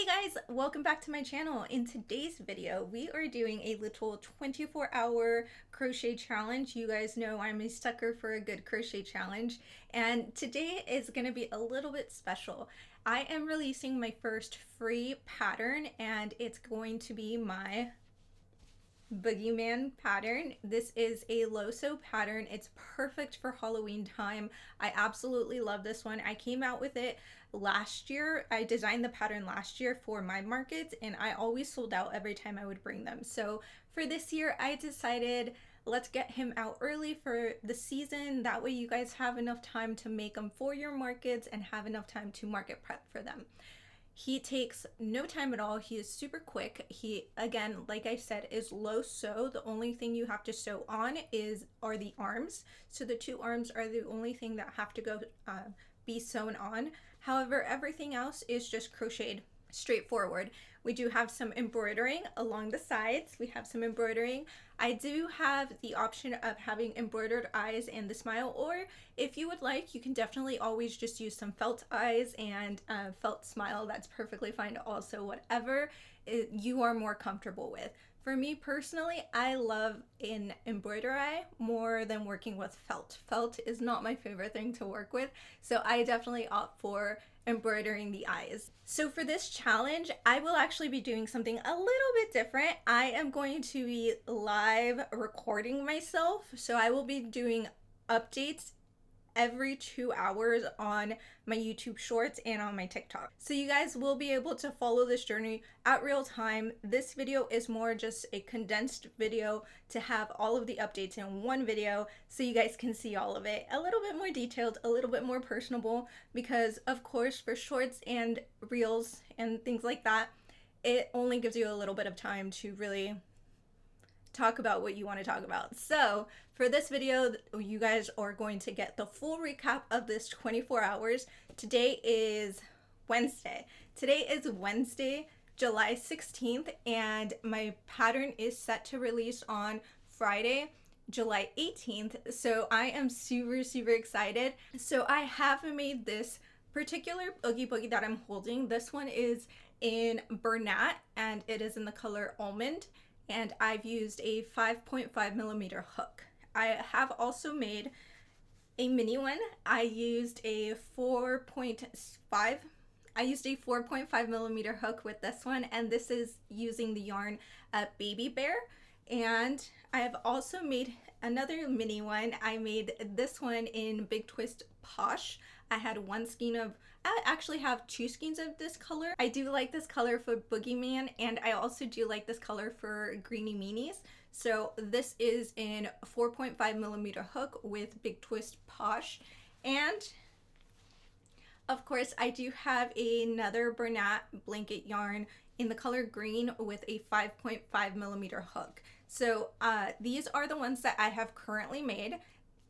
Guys, welcome back to my channel. In today's video, we are doing a little 24-hour crochet challenge. You guys know I'm a sucker for a good crochet challenge, and today is going to be a little bit special. I am releasing my first free pattern, and it's going to be my Boogie Man pattern. This is a low-sew pattern. It's perfect for Halloween time. I absolutely love this one. I came out with it last year. I designed the pattern last year for my markets, and I always sold out every time I would bring them. So for this year, I decided let's get him out early for the season. That way you guys have enough time to make them for your markets and have enough time to market prep for them. He takes no time at all. He is super quick. He, again, like I said, is low sew. The only thing you have to sew on are the arms. So the two arms are the only thing that have to go be sewn on. However, everything else is just crocheted straightforward. We do have some embroidering along the sides. We have some embroidering. I do have the option of having embroidered eyes and the smile, or if you would like, you can definitely always just use some felt eyes and felt smile. That's perfectly fine also, whatever you are more comfortable with. For me personally, I love an embroider eye more than working with felt. Felt is not my favorite thing to work with, so I definitely opt for embroidering the eyes. So for this challenge, I will actually be doing something a little bit different. I am going to be live recording myself, so I will be doing updates every 2 hours on my YouTube shorts and on my TikTok. So you guys will be able to follow this journey at real time. This video is more just a condensed video to have all of the updates in one video so you guys can see all of it. A little bit more detailed, a little bit more personable, because of course for shorts and reels and things like that, it only gives you a little bit of time to really talk about what you want to talk about. So for this video, you guys are going to get the full recap of this 24 hours. Today is Wednesday. Today is Wednesday, July 16th, and my pattern is set to release on Friday, July 18th. So I am super excited. So I have made this particular Oogie Boogie that I'm holding. This one is in Bernat and it is in the color Almond, and I've used a 5.5 millimeter hook. I have also made a mini one. I used a 4.5 millimeter hook with this one, and this is using the yarn Baby Bear. And I have also made another mini one. I made this one in Big Twist Posh. I had one skein of, I actually have two skeins of this color. I do like this color for Boogie Man, and I also do like this color for Greeny Meanies. So this is in 4.5 millimeter hook with Big Twist Posh. And of course, I do have another Bernat blanket yarn in the color green with a 5.5 millimeter hook. So these are the ones that I have currently made.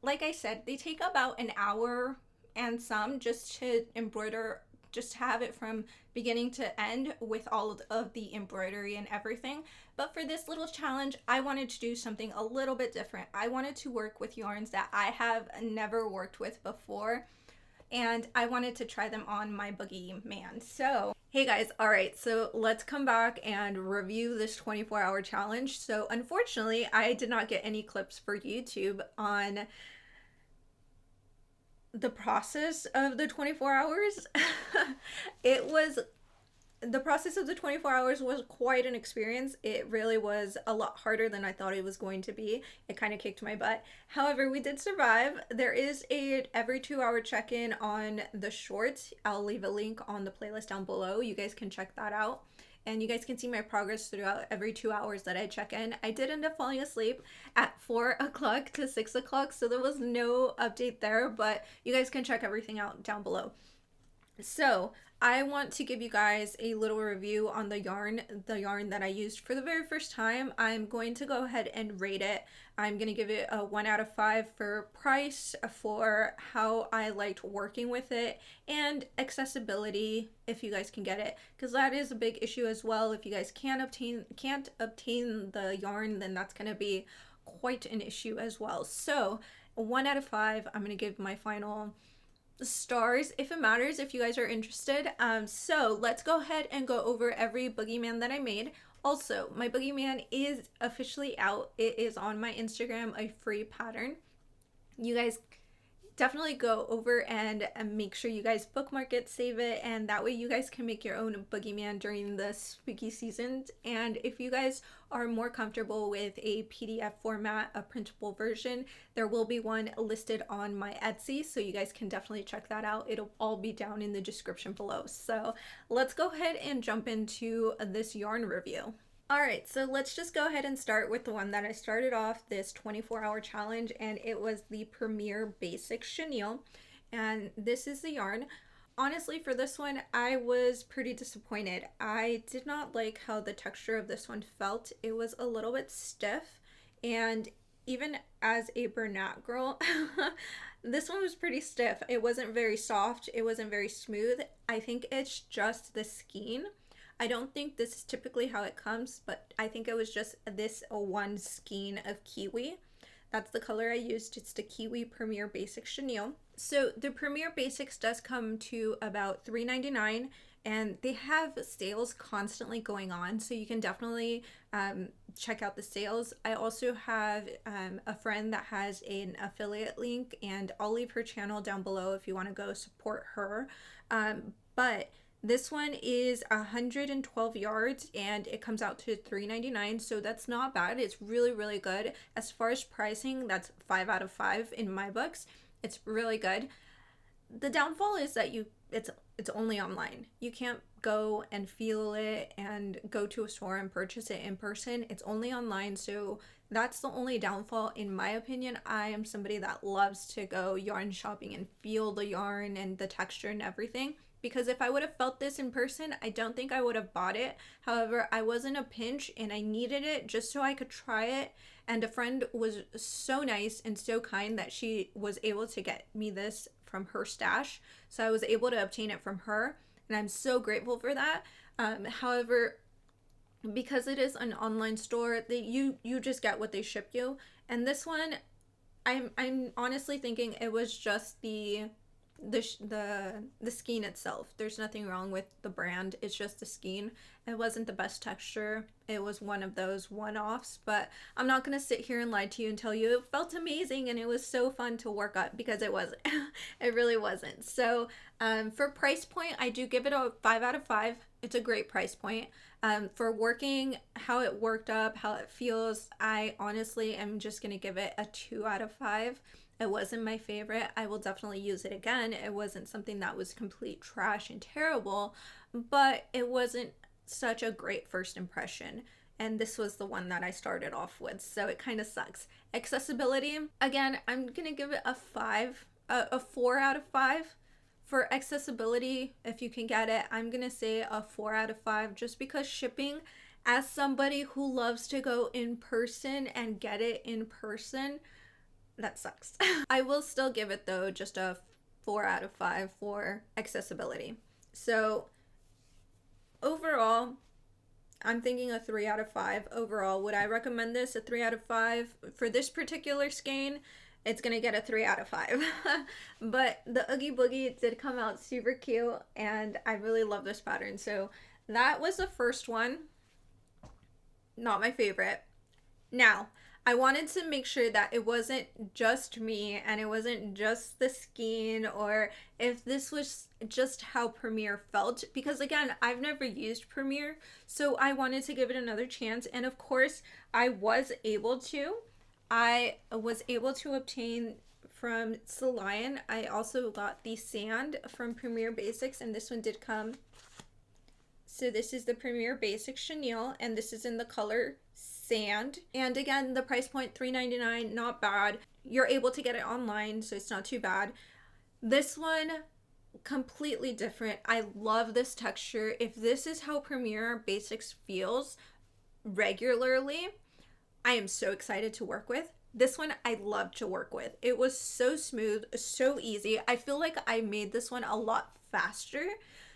Like I said, they take about an hour and some just to embroider, just have it from beginning to end with all of the embroidery and everything. But for this little challenge, I wanted to do something a little bit different. I wanted to work with yarns that I have never worked with before, and I wanted to try them on my Boogie Man. So hey guys, all right, so let's come back and review this 24-hour challenge. So unfortunately, I did not get any clips for YouTube on the process of the 24 hours. The process of the 24 hours was quite an experience. It really was a lot harder than I thought it was going to be. It kind of kicked my butt. However, we did survive. There is a every 2-hour check-in on the shorts. I'll leave a link on the playlist down below. You guys can check that out. And you guys can see my progress throughout every 2 hours that I check in. I did end up falling asleep at 4 o'clock to 6 o'clock, so there was no update there, but you guys can check everything out down below. So I want to give you guys a little review on the yarn that I used for the very first time. I'm going to go ahead and rate it. I'm going to give it a 1 out of 5 for price, for how I liked working with it, and accessibility, if you guys can get it, because that is a big issue as well. If you guys can't obtain the yarn, then that's going to be quite an issue as well. So 1 out of 5, I'm going to give my final stars if it matters, if you guys are interested. So let's go ahead and go over every boogeyman that I made. Also, my boogeyman is officially out. It is on my Instagram, a free pattern. You guys definitely go over and make sure you guys bookmark it, save it, and that way you guys can make your own boogeyman during the spooky seasons. And if you guys are more comfortable with a PDF format, a printable version, there will be one listed on my Etsy, so you guys can definitely check that out. It'll all be down in the description below. So let's go ahead and jump into this yarn review. Alright, so let's just go ahead and start with the one that I started off this 24-hour challenge, and it was the Premier Basic Chenille, and this is the yarn. Honestly, for this one, I was pretty disappointed. I did not like how the texture of this one felt. It was a little bit stiff, and even as a Bernat girl, this one was pretty stiff. It wasn't very soft. It wasn't very smooth. I think it's just the skein. I don't think this is typically how it comes, but I think it was just this one skein of kiwi. That's the color I used. It's the Kiwi Premier Basic Chenille. So the Premier Basics does come to about $3.99, and they have sales constantly going on, so you can definitely check out the sales. I also have a friend that has an affiliate link, and I'll leave her channel down below if you want to go support her. But this one is 112 yards and it comes out to $3.99, so that's not bad. It's really, really good. As far as pricing, that's 5 out of 5 in my books. It's really good. The downfall is that it's only online. You can't go and feel it and go to a store and purchase it in person. It's only online, so that's the only downfall in my opinion. I am somebody that loves to go yarn shopping and feel the yarn and the texture and everything. Because if I would have felt this in person, I don't think I would have bought it. However, I was in a pinch and I needed it just so I could try it. And a friend was so nice and so kind that she was able to get me this from her stash. So I was able to obtain it from her. And I'm so grateful for that. However, because it is an online store, you just get what they ship you. And this one, I'm honestly thinking it was just the skein itself. There's nothing wrong with the brand. It's just the skein. It wasn't the best texture. It was one of those one-offs, but I'm not gonna sit here and lie to you and tell you it felt amazing and it was so fun to work up, because it wasn't. It really wasn't. So for price point, I do give it a 5 out of 5. It's a great price point. For working, how it worked up, how it feels, I honestly am just gonna give it a 2 out of 5. It wasn't my favorite. I will definitely use it again. It wasn't something that was complete trash and terrible, but it wasn't such a great first impression. And this was the one that I started off with, so it kind of sucks. Accessibility, again, I'm gonna give it a 4 out of 5. For accessibility, if you can get it, I'm gonna say a 4 out of 5, just because shipping, as somebody who loves to go in person and get it in person, that sucks. I will still give it though just a 4 out of 5 for accessibility. So overall, I'm thinking a 3 out of 5 overall. Would I recommend this? A 3 out of 5 for this particular skein? It's gonna get a 3 out of 5. But the Oogie Boogie did come out super cute, and I really love this pattern. So that was the first one. Not my favorite. Now, I wanted to make sure that it wasn't just me and it wasn't just the skein, or if this was just how Premier felt, because again, I've never used Premier, so I wanted to give it another chance. And of course, I was able to obtain from Lion. I also got the sand from Premier Basics, and this one did come. So this is the Premier Basic Chenille, and this is in the color Sand. And again, the price point $3.99, not bad. You're able to get it online, so it's not too bad. This one, completely different. I love this texture. If this is how Premier Basics feels regularly, I am so excited to work with. This one I love to work with. It was so smooth, so easy. I feel like I made this one a lot faster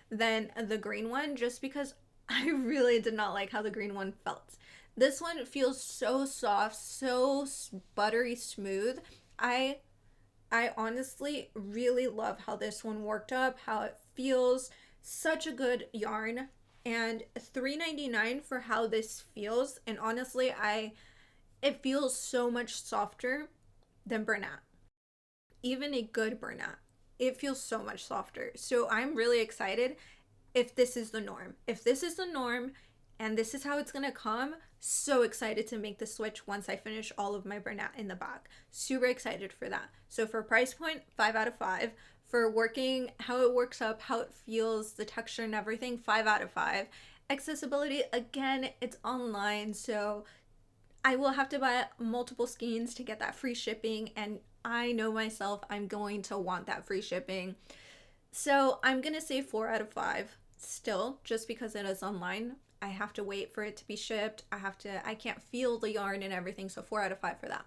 than the green one, just because I really did not like how the green one felt. This one feels so soft, so buttery smooth. I I honestly really love how this one worked up, how it feels. Such a good yarn. And $3.99 for how this feels. And honestly, it feels so much softer than Bernat. Even a good Bernat. It feels so much softer. So I'm really excited if this is the norm. If this is the norm and this is how it's gonna come, so excited to make the switch once I finish all of my Bernat in the back. Super excited for that. So for price point, 5 out of 5. For working, how it works up, how it feels, the texture and everything, 5 out of 5. Accessibility, again, it's online, so I will have to buy multiple skeins to get that free shipping, and I know myself, I'm going to want that free shipping. So I'm gonna say 4 out of 5 still, just because it is online. I have to wait for it to be shipped. I can't feel the yarn and everything, so 4 out of 5 for that.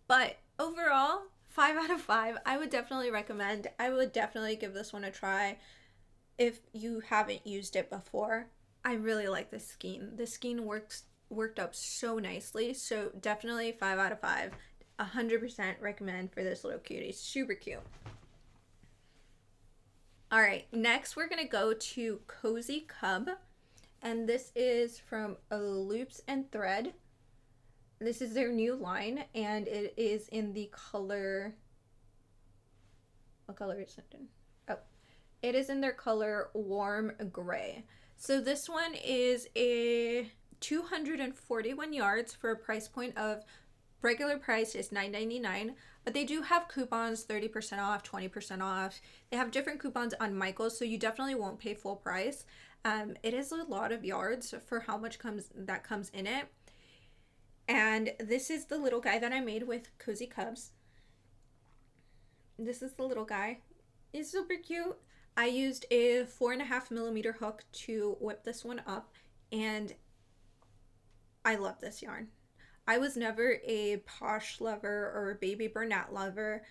But overall, 5 out of 5. I would definitely recommend. I would definitely give this one a try if you haven't used it before. I really like this skein. This skein worked up so nicely, so definitely 5 out of 5. 100% recommend for this little cutie. Super cute. All right, next we're gonna go to Cozy Cub, and this is from Loops and Thread. This is their new line, and it is in the color, what color is it in? Oh, it is in their color Warm Gray. So this one is a 241 yards for a price point of, regular price is $9.99, but they do have coupons, 30% off, 20% off. They have different coupons on Michaels, so you definitely won't pay full price. It is a lot of yards for how much comes in it. And this is the little guy that I made with Cozy Cubs. This is the little guy. He's super cute. I used a 4.5mm hook to whip this one up, and I love this yarn. I was never a Posh lover or a Baby Bernat lover.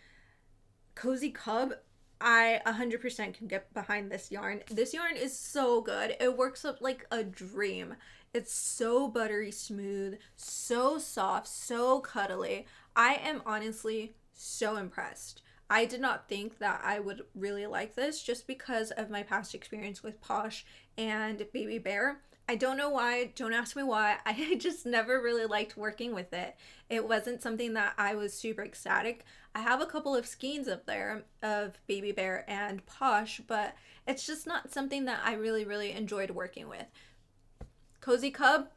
Cozy Cub, I 100% can get behind this yarn. This yarn is so good. It works up like a dream. It's so buttery smooth, so soft, so cuddly. I am honestly so impressed. I did not think that I would really like this just because of my past experience with Posh and Baby Bear. I don't know why, don't ask me why. I just never really liked working with it. It wasn't something that I was super ecstatic. I have a couple of skeins up there of Baby Bear and Posh, but it's just not something that I really enjoyed working with. Cozy Cub,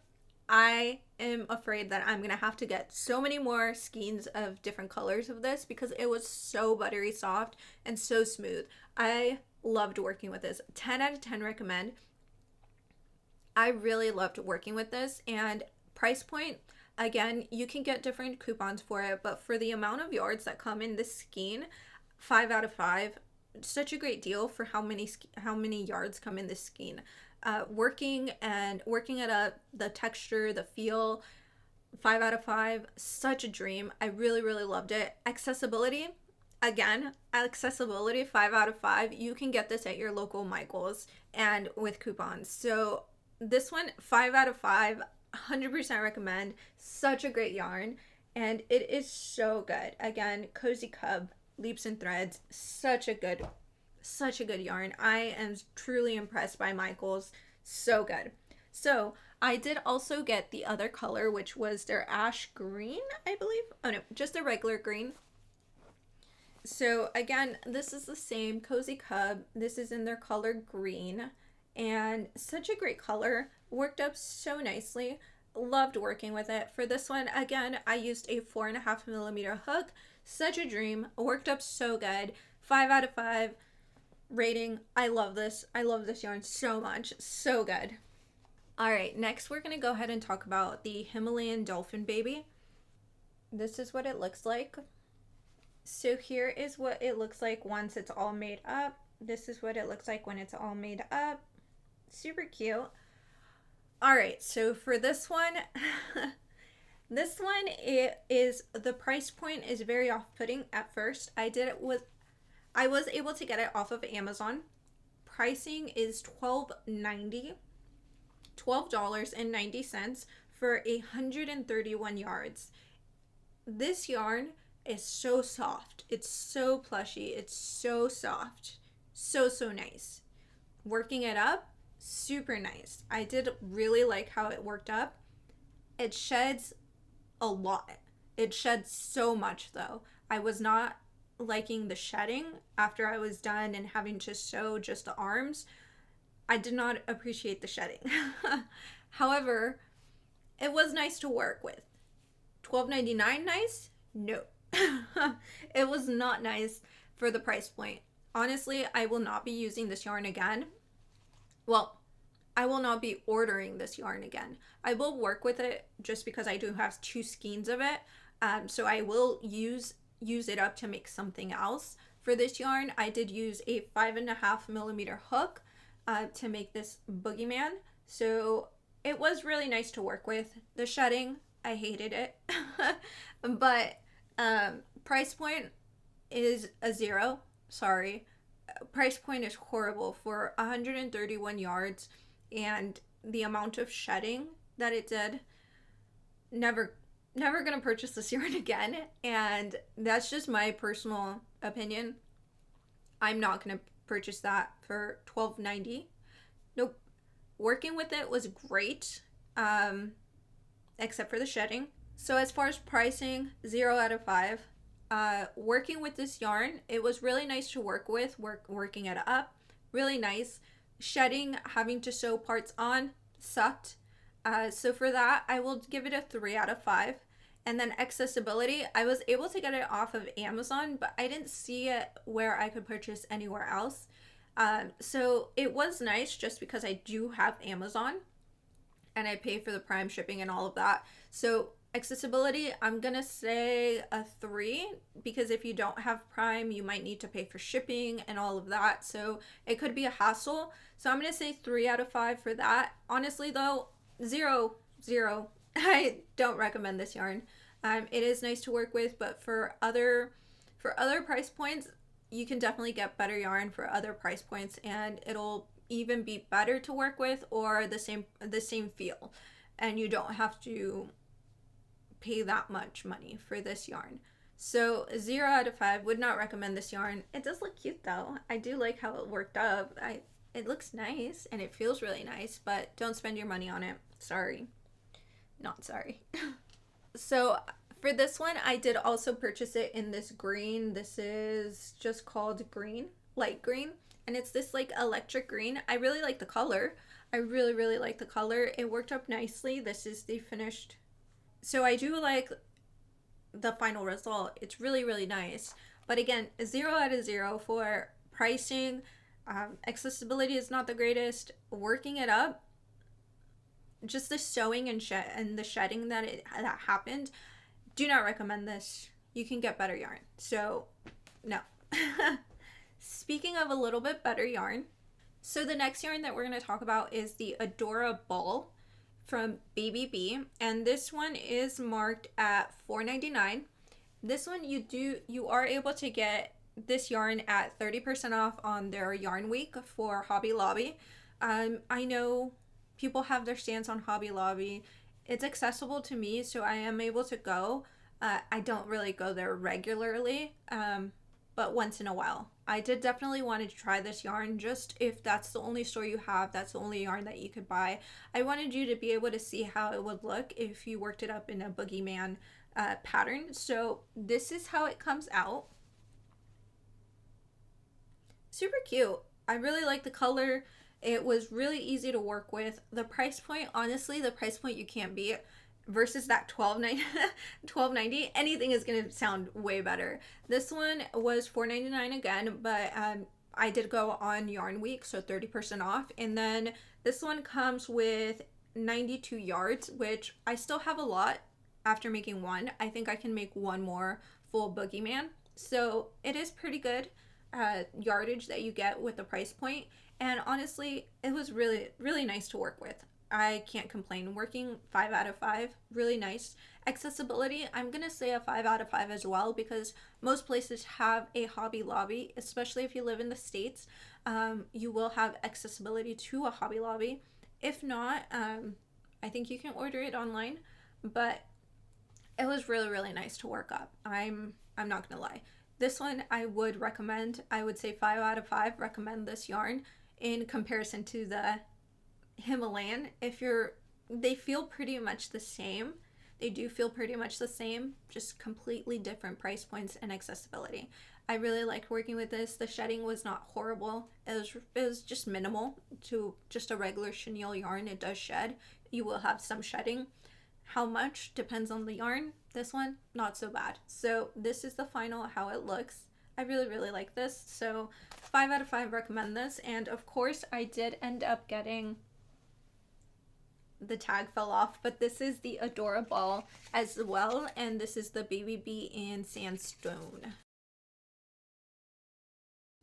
I am afraid that I'm gonna have to get so many more skeins of different colors of this because it was so buttery soft and so smooth. I loved working with this. 10 out of 10 recommend. I really loved working with this, and price point, again, you can get different coupons for it, but for the amount of yards that come in this skein, 5 out of 5. Such a great deal for how many yards come in this skein. Working it up, the texture, the feel, 5 out of 5. Such a dream. I really loved it. Accessibility, again, accessibility, 5 out of 5. You can get this at your local Michaels and with coupons. So this one, 5 out of 5, 100% recommend. Such a great yarn, and it is so good. Again, Cozy Cub, Leaps and Threads, such a good yarn. I am truly impressed by Michaels. So good. So I did also get the other color, which was their ash green, I believe. Oh no, just a regular green. So again, this is the same Cozy Cub. This is in their color green, and such a great color. Worked up so nicely. Loved working with it. For this one, again, I used a 4.5mm hook. Such a dream. Worked up so good. 5 out of 5 rating. I love this. I love this yarn so much. So good. All right, next we're going to go ahead and talk about the Himalayan Dolphin Baby. This is what it looks like. So here is what it looks like once it's all made up. This is what it looks like when it's all made up. Super cute. All right, so for this one, it is, the price point is very off-putting at first. I was able to get it off of Amazon. Pricing is $12.90 for 131 yards. This yarn is so soft. It's so plushy. It's so soft. So, so nice. Working it up, super nice. I did really like how it worked up. It sheds a lot. It sheds so much though. I was not liking the shedding after I was done and having to sew just the arms. I did not appreciate the shedding. However, it was nice to work with. $12.99 nice? No. It was not nice for the price point. Honestly, I will not be using this yarn again. Well, I will not be ordering this yarn again. I will work with it just because I do have 2 skeins of it. So I will use it up to make something else. For this yarn, I did use a 5.5mm hook to make this Boogie Man. So it was really nice to work with. The shedding, I hated it. But price point is a 0. Sorry. Price point is horrible for 131 yards and the amount of shedding that it did. Never gonna purchase this yarn again, and that's just my personal opinion. I'm not gonna purchase that for $12.90. Nope. Working with it was great, except for the shedding. So as far as pricing, 0 out of 5. Working with this yarn, it was really nice to work with. Working it up, really nice. Shedding, having to sew parts on, sucked. So for that, I will give it a 3 out of 5. And then accessibility, I was able to get it off of Amazon, but I didn't see it where I could purchase anywhere else. So it was nice just because I do have Amazon and I pay for the Prime shipping and all of that. So accessibility, I'm gonna say a 3, because if you don't have Prime, you might need to pay for shipping and all of that. So it could be a hassle. So I'm gonna say 3 out of 5 for that. Honestly though, 0. I don't recommend this yarn. It is nice to work with, but for other price points, you can definitely get better yarn for other price points, and it'll even be better to work with or the same feel, and you don't have to pay that much money for this yarn. So 0 out of 5, would not recommend this yarn. It does look cute though. I do like how it worked up. It looks nice and it feels really nice, but don't spend your money on it. Sorry. Not sorry. So for this one, I did also purchase it in this green. This is just called green, light green. And it's this like electric green. I really like the color. I really like the color. It worked up nicely. This is the finished. So I do like the final result. It's really nice. But again, 0 out of 0 for pricing. Accessibility is not the greatest. Working it up, just the sewing and the shedding that happened, do not recommend this. You can get better yarn. So no. Speaking of a little bit better yarn, so the next yarn that we're going to talk about is the Adora Ball from Baby Bee, and this one is marked at $4.99. This one you are able to get this yarn at 30% off on their yarn week for Hobby Lobby. I know people have their stance on Hobby Lobby. It's accessible to me, so I am able to go. I don't really go there regularly, but once in a while. I did definitely want to try this yarn, just if that's the only store you have, that's the only yarn that you could buy. I wanted you to be able to see how it would look if you worked it up in a Boogie Man pattern. So this is how it comes out. Super cute. I really like the color. It was really easy to work with. The price point, honestly, the price point you can't beat versus that $12.90. Anything is going to sound way better. This one was $4.99 again, but I did go on Yarn Week, so 30% off. And then this one comes with 92 yards, which I still have a lot after making one. I think I can make one more full Boogie Man. So it is pretty good yardage that you get with the price point. And honestly, it was really nice to work with. I can't complain. Working 5 out of 5, really nice. Accessibility, I'm going to say a 5 out of 5 as well, because most places have a Hobby Lobby, especially if you live in the States. You will have accessibility to a Hobby Lobby. If not, I think you can order it online. But it was really, really nice to work up. I'm not gonna lie. This one I would recommend. I would say 5 out of 5 recommend this yarn in comparison to the Himalayan. They feel pretty much the same. They do feel pretty much the same, just completely different price points and accessibility. I really liked working with this. The shedding was not horrible. It was just minimal to just a regular chenille yarn. It does shed. You will have some shedding. How much depends on the yarn. This one, not so bad. So this is the final how it looks. I really, really like this. So 5 out of 5 recommend this. And of course, I did end up getting, the tag fell off, but this is the Adora ball as well. And this is the Baby Bee in Sandstone.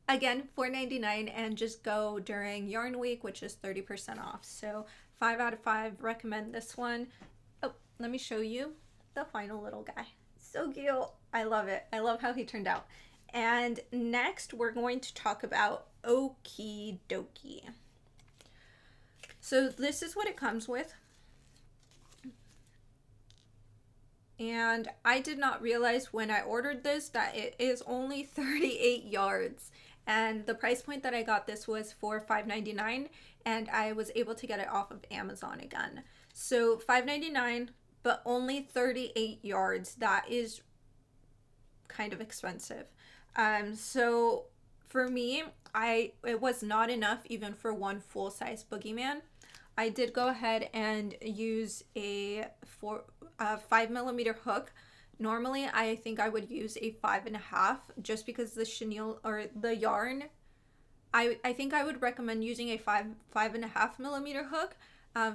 Again, $4.99, and just go during Yarn Week, which is 30% off. So 5 out of 5 recommend this one. Oh, let me show you the final little guy. So cute. I love it. I love how he turned out. And next we're going to talk about Okie Dokie. So this is what it comes with. And I did not realize when I ordered this that it is only 38 yards. And the price point that I got this was for $5.99, and I was able to get it off of Amazon again. So $5.99, but only 38 yards. That is kind of expensive. So for me, it was not enough even for one full-size Boogie Man. I did go ahead and use a 5mm hook. Normally, I think I would use a 5.5 just because the chenille or the yarn. I think I would recommend using a 5.5mm hook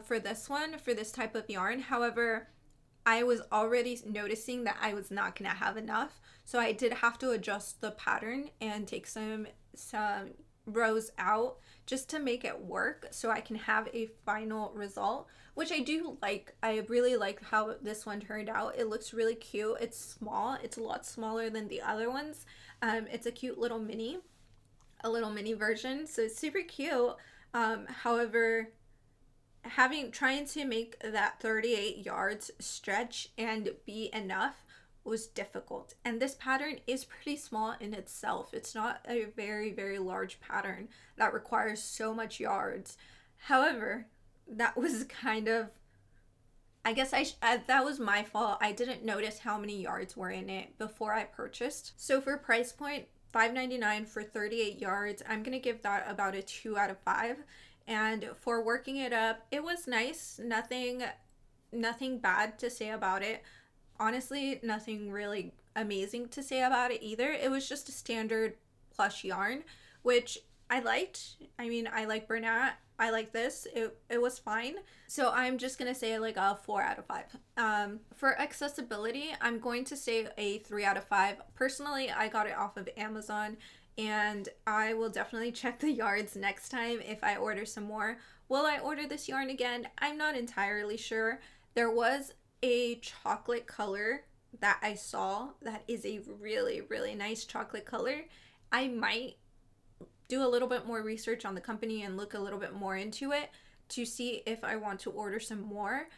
for this one, for this type of yarn. However, I was already noticing that I was not gonna have enough, so I did have to adjust the pattern and take some rows out just to make it work so I can have a final result, which I do like. I really like how this one turned out. It looks really cute. It's small. It's a lot smaller than the other ones. It's a cute little mini, a little mini version, so it's super cute. However, trying to make that 38 yards stretch and be enough was difficult. And this pattern is pretty small in itself. It's not a very, very large pattern that requires so much yards. However, that was kind of, I guess that was my fault. I didn't notice how many yards were in it before I purchased. So for price point, $5.99 for 38 yards, I'm gonna give that about a 2 out of 5. And for working it up, it was nice. Nothing bad to say about it. Honestly, nothing really amazing to say about it either. It was just a standard plush yarn, which I liked. I mean, I like Bernat. I like this. It was fine. So I'm just going to say like a 4 out of 5. For accessibility, I'm going to say a 3 out of 5. Personally, I got it off of Amazon, and I will definitely check the yards next time if I order some more. Will I order this yarn again? I'm not entirely sure. There was a chocolate color that I saw that is a really, really nice chocolate color. I might do a little bit more research on the company and look a little bit more into it to see if I want to order some more.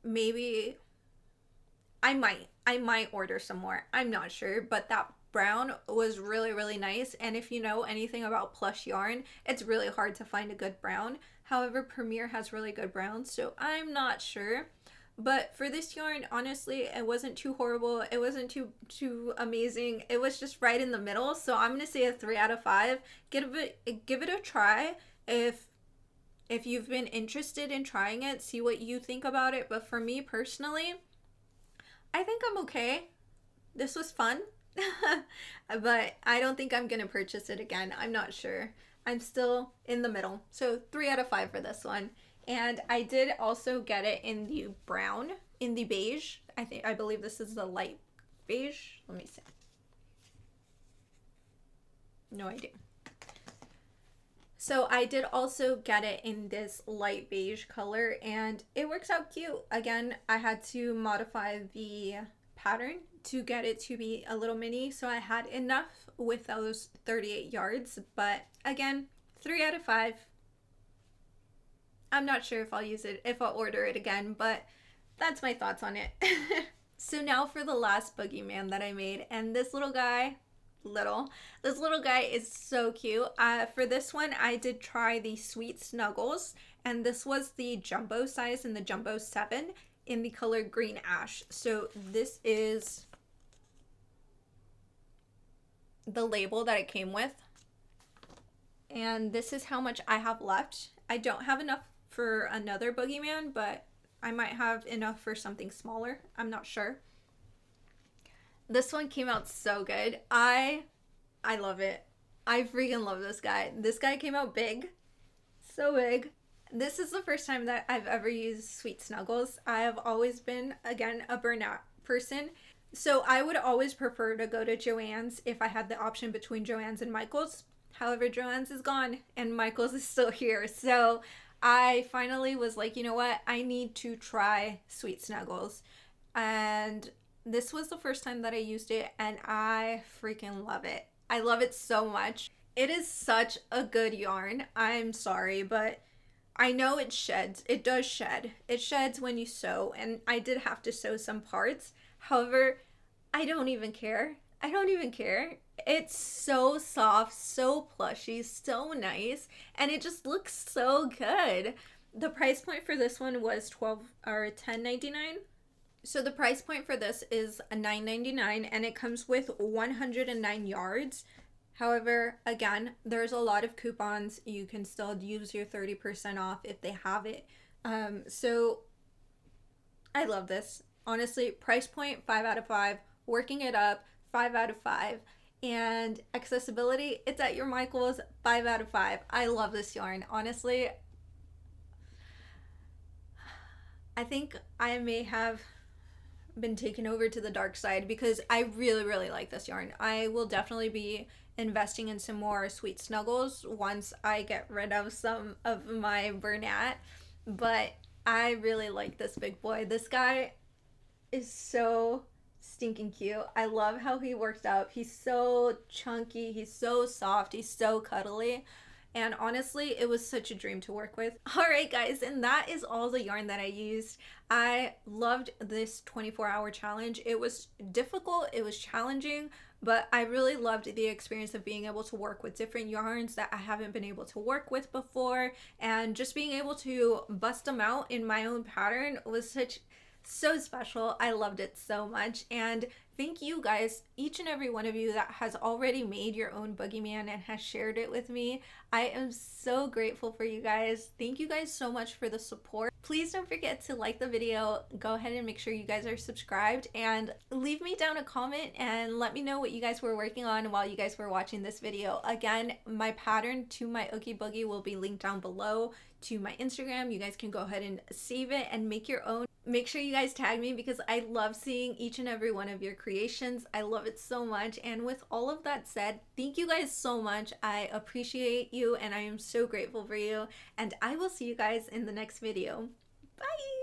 Maybe I might order some more. I'm not sure, but that brown was really, really nice. And if you know anything about plush yarn, it's really hard to find a good brown. However, Premier has really good browns, so I'm not sure. But for this yarn, honestly, it wasn't too horrible. It wasn't too amazing. It was just right in the middle. So I'm gonna say a 3 out of 5. Give it a try if you've been interested in trying it. See what you think about it. But for me personally, I think I'm okay. This was fun, but I don't think I'm gonna purchase it again. I'm not sure. I'm still in the middle. So 3 out of 5 for this one. And I did also get it in the brown, in the beige. I believe this is the light beige. Let me see. No idea. So I did also get it in this light beige color, and it works out cute. Again, I had to modify the pattern to get it to be a little mini, so I had enough with those 38 yards. But again, 3 out of 5. I'm not sure if I'll use it, if I'll order it again, but that's my thoughts on it. So now for the last boogeyman that I made, and this little guy, this little guy is so cute. For this one, I did try the Sweet Snuggles, and this was the jumbo size in the jumbo 7 in the color green ash. So this is the label that it came with, and this is how much I have left. I don't have enough for another boogeyman, but I might have enough for something smaller. I'm not sure. This one came out so good. I love it. I freaking love this guy. This guy came out big. So big. This is the first time that I've ever used Sweet Snuggles. I have always been, again, a Bernat person. So I would always prefer to go to Joann's if I had the option between Joann's and Michael's. However, Joann's is gone and Michael's is still here. So I finally was like, you know what? I need to try Sweet Snuggles. And this was the first time that I used it, and I freaking love it. I love it so much. It is such a good yarn. I'm sorry, but I know it sheds. It does shed. It sheds when you sew, and I did have to sew some parts. However, I don't even care. I don't even care. It's so soft, so plushy, so nice, and it just looks so good. The price point for this one was $10.99. So the price point for this is $9.99, and it comes with 109 yards. However, again, there's a lot of coupons. You can still use your 30% off if they have it. So I love this. Honestly, price point 5 out of 5. Working it up 5 out of 5. And accessibility, it's at your Michael's, 5 out of 5. I love this yarn. Honestly, I think I may have been taken over to the dark side because I really, really like this yarn. I will definitely be investing in some more Sweet Snuggles once I get rid of some of my Bernat, but I really like this big boy. This guy is so stinking cute. I love how he works out. He's so chunky, he's so soft, he's so cuddly. And honestly, it was such a dream to work with. Alright guys, and that is all the yarn that I used. I loved this 24-hour challenge. It was difficult, it was challenging, but I really loved the experience of being able to work with different yarns that I haven't been able to work with before, and just being able to bust them out in my own pattern was so special. I loved it so much, and thank you guys, each and every one of you that has already made your own boogeyman and has shared it with me. I am so grateful for you guys. Thank you guys so much for the support. Please don't forget to like the video. Go ahead and make sure you guys are subscribed, and leave me down a comment and let me know what you guys were working on while you guys were watching this video. Again, my pattern to my Ookie Boogie will be linked down below to my Instagram. You guys can go ahead and save it and make your own. Make sure you guys tag me because I love seeing each and every one of your creations. I love it so much. And with all of that said, thank you guys so much. I appreciate you and I am so grateful for you. And I will see you guys in the next video. Bye!